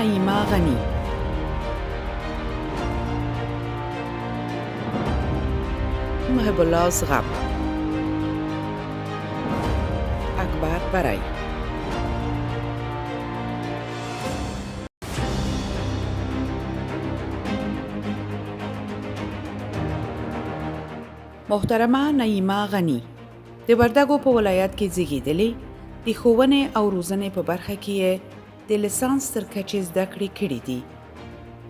نعیمه غنی، محب الله زغم، اکبر برای. محترمه نعیمه غنی د وردګو په ولایت کې زیږېدلې، د ښوونې او روزنې په برخه کې یې د لیسانس تر کچې زده کړې کړې دي.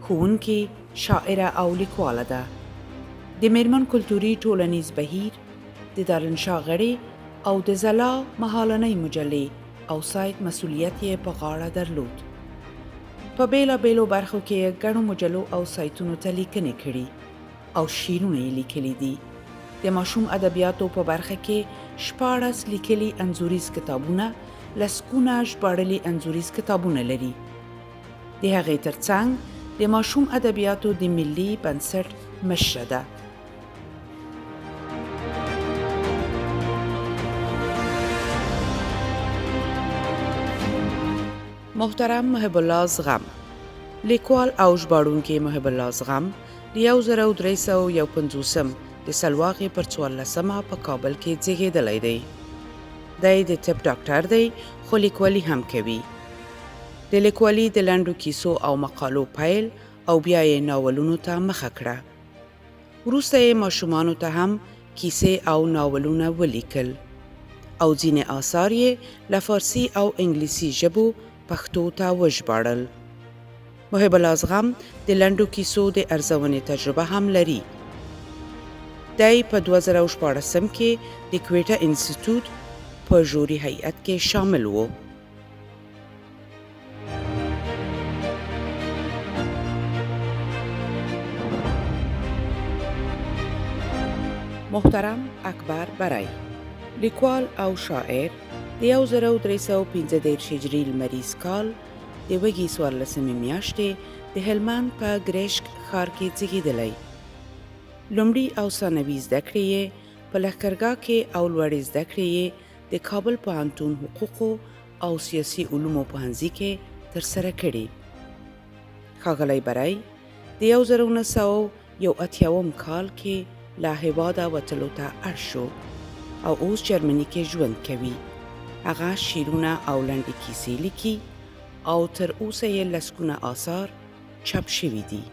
ښوونکې، شاعره او لیکواله ده. د میرمن کلتوري ټولنیز بهیر، د دارنشاه غړې او د ځلا مهالنۍ مجلې او سایت مسؤلیت یې په غاړه درلود. په بیلابیلو برخو کې یې ګڼو مجلو او سایتونو ته لیکنې کړي او شعرونه یې لیکلي دي. د ماشوم ادبیاتو په برخه کې 14 لیکلي انځوریز کتابونه، لسګونه ژباړلي انځوریز کتابونه لري. د هغې ترڅنګ د ماشوم ادبیاتو د ملي بنسټ مشره ده. محترم محب الله زغم، لیکوال او ژباړونکی محب الله زغم د 1351 د سلواغې پر 14مه په کابل کې زیږېدلی دی. دی د طب ډاکټر دی خو لیکوالي هم کوي. د لیکوالي د لنډو کیسو او مقالو پیل او بیا یې ناولونو ته مخه کړه. وروسته یې ماشومانو ته هم کیسې او ناولونه ولیکل او ځینې آثار یې له فارسي او انګلیسي ژبو پښتو ته وژباړل. محب الله زغم د لنډو کیسو د ارزونې تجربه هم لري. دی په 2014 کې د کویټه انسټیټیوټ په ژوري هیئت کې شامل و. محترم اکبر برای، لیکوال او شاعر، د 1315 هجري لمریز کال د وږي 14 میاشتې د هلمند په ګرشک ښار کې زیږېدلی. لومړي او ثانوي زده کړې یې په لښکرګاه کې او لوړې زده کړې یې د کابل پوهنتون حقوقو او سیاسي علومو پوهنځي کې ترسره کړي. ښاغلی برای د 1981 کال کې له هېواده وتلو ته اړ شو او اوس جرمني کې ژوند کوي. هغه شعرونه او لنډې کیسې لیکي او تر اوسه یې لسګونه آثار چاپ شوي دي.